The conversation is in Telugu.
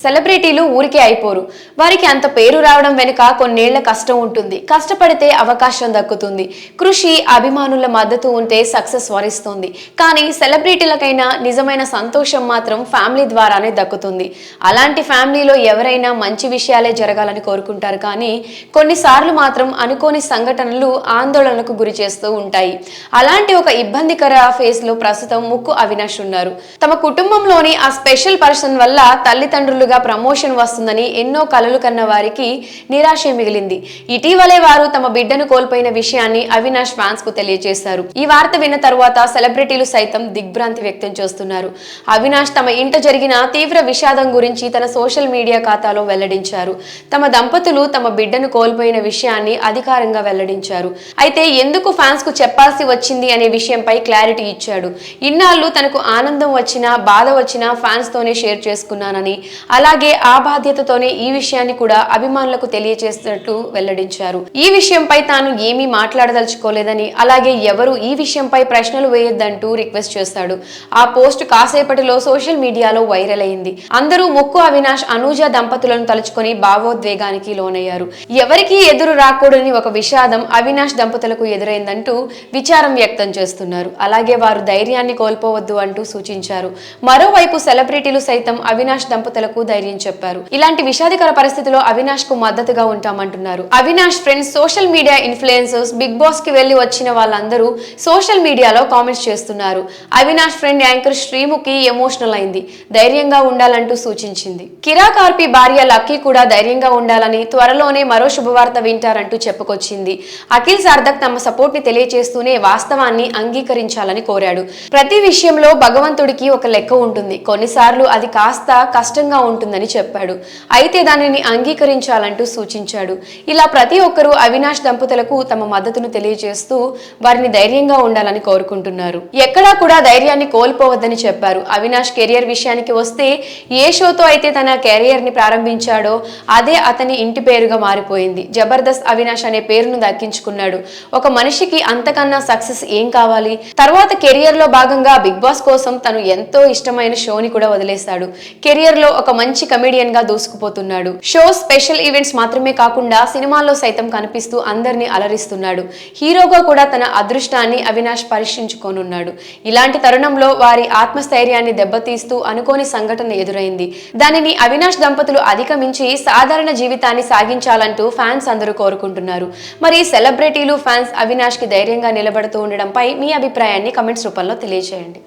సెలబ్రిటీలు ఊరికే అయిపోరు. వారికి అంత పేరు రావడం వెనుక కొన్నేళ్ల కష్టం ఉంటుంది. కష్టపడితే అవకాశం దక్కుతుంది. కృషి, అభిమానుల మద్దతు ఉంటే సక్సెస్ వరిస్తుంది. కానీ సెలబ్రిటీలకైనా నిజమైన సంతోషం మాత్రం ఫ్యామిలీ ద్వారానే దక్కుతుంది. అలాంటి ఫ్యామిలీలో ఎవరైనా మంచి విషయాలే జరగాలని కోరుకుంటారు. కానీ కొన్నిసార్లు మాత్రం అనుకోని సంఘటనలు ఆందోళనకు గురి చేస్తూ ఉంటాయి. అలాంటి ఒక ఇబ్బందికర ఫేజ్ లో ప్రస్తుతం ముక్కు అవినాష్ ఉన్నారు. తమ కుటుంబంలోని ఆ స్పెషల్ పర్సన్ వల్ల తల్లిదండ్రులు ప్రమోషన్ వస్తుందని ఎన్నో కలలు కన్న వారికి నిరాశ మిగిలింది. ఇటీవలే వారు తమ బిడ్డను కోల్పోయిన విషయాన్ని అవినాష్ ఫ్యాన్స్ కు తెలియజేశారు. ఈ వార్త విన్న తరువాత సెలబ్రిటీలు సైతం దిగ్భ్రాంతి వ్యక్తం చేస్తున్నారు. అవినాష్ తమ ఇంట జరిగిన తీవ్ర విషాదం గురించి తన సోషల్ మీడియా ఖాతాలో వెల్లడించారు. తమ దంపతులు తమ బిడ్డను కోల్పోయిన విషయాన్ని అధికారంగా వెల్లడించారు. అయితే ఎందుకు ఫ్యాన్స్ కు చెప్పాల్సి వచ్చింది అనే విషయంపై క్లారిటీ ఇచ్చాడు. ఇన్నాళ్ళు తనకు ఆనందం వచ్చినా బాధ వచ్చినా ఫ్యాన్స్ తోనే షేర్ చేసుకున్నానని, అలాగే ఆ బాధ్యతతోనే ఈ విషయాన్ని కూడా అభిమానులకు తెలియజేస్తున్నట్టు వెల్లడించారు. ఈ విషయంపై తాను ఏమీ మాట్లాడదలుచుకోలేదని, అలాగే ఎవరు ఈ విషయంపై ప్రశ్నలు వేయొద్దంటూ రిక్వెస్ట్ చేశాడు. ఆ పోస్ట్ కాసేపటిలో సోషల్ మీడియాలో వైరల్ అయింది. అందరూ ముక్కు అవినాష్, అనూజ దంపతులను తలుచుకొని భావోద్వేగానికి లోనయ్యారు. ఎవరికీ ఎదురు రాకూడని ఒక విషాదం అవినాష్ దంపతులకు ఎదురైందంటూ విచారం వ్యక్తం చేస్తున్నారు. అలాగే వారు ధైర్యాన్ని కోల్పోవద్దు అంటూ సూచించారు. మరోవైపు సెలబ్రిటీలు సైతం అవినాష్ దంపతులకు ధైర్యం చెప్పారు. ఇలాంటి విషాదకర పరిస్థితిలో అవినాష్ కు మద్దతుగా ఉంటామంటున్నారు. Avinash friends, social media influencers, Bigg Boss కి వెళ్లి వచ్చిన వాళ్ళందరూ సోషల్ మీడియాలో కామెంట్స్ చేస్తున్నారు. Avinash friend anchor Sreemukhi emotional అయింది. ధైర్యంగా ఉండాలంటూ సూచించింది. కిరా కార్పి భార్య లక్కీ కూడా ధైర్యంగా ఉండాలని, త్వరలోనే మరో శుభవార్త వింటారంటూ చెప్పుకొచ్చింది. అఖిల్ సార్థక్ తమ సపోర్ట్ ని తెలియజేస్తూనే వాస్తవాన్ని అంగీకరించాలని కోరాడు. ప్రతి విషయంలో భగవంతుడికి ఒక లెక్క ఉంటుంది. కొన్నిసార్లు అది కాస్త కష్టంగా ఉంటుందని చెప్పాడు. అయితే దానిని అంగీకరించాలంటూ సూచించాడు. ఇలా ప్రతి ఒక్కరూ అవినాష్ దంపతులకు తమ మద్దతును తెలియజేస్తూ వారిని ధైర్యంగా ఉండాలని కోరుకుంటున్నారు. ఎక్కడా కూడా ధైర్యాన్ని కోల్పోవద్దని చెప్పారు. అవినాష్ కెరియర్ విషయానికి వస్తే ఏ షోతో అయితే తన కెరియర్ ని ప్రారంభించాడో అదే అతని ఇంటి పేరుగా మారిపోయింది. జబర్దస్త్ అవినాష్ అనే పేరును దక్కించుకున్నాడు. ఒక మనిషికి అంతకన్నా సక్సెస్ ఏం కావాలి? తర్వాత కెరియర్ లో భాగంగా బిగ్ బాస్ కోసం తను ఎంతో ఇష్టమైన షోని కూడా వదిలేశాడు. కెరియర్ లో ఒక మంచి కమెడియన్ గా దూసుకుపోతున్నాడు. షో, స్పెషల్ ఈవెంట్స్ మాత్రమే కాకుండా సినిమాల్లో సైతం కనిపిస్తూ అందరినీ అలరిస్తున్నాడు. హీరోగా కూడా తన అదృష్టాన్ని అవినాష్ పరీక్షించుకోనున్నాడు. ఇలాంటి తరుణంలో వారి ఆత్మస్థైర్యాన్ని దెబ్బతీస్తూ అనుకోని సంఘటన ఎదురైంది. దానిని అవినాష్ దంపతులు అధిగమించి సాధారణ జీవితాన్ని సాగించాలంటూ ఫ్యాన్స్ అందరూ కోరుకుంటున్నారు. మరి సెలబ్రిటీలు, ఫ్యాన్స్ అవినాష్ కి ధైర్యంగా నిలబడుతూ ఉండడంపై మీ అభిప్రాయాన్ని కమెంట్స్ రూపంలో తెలియజేయండి.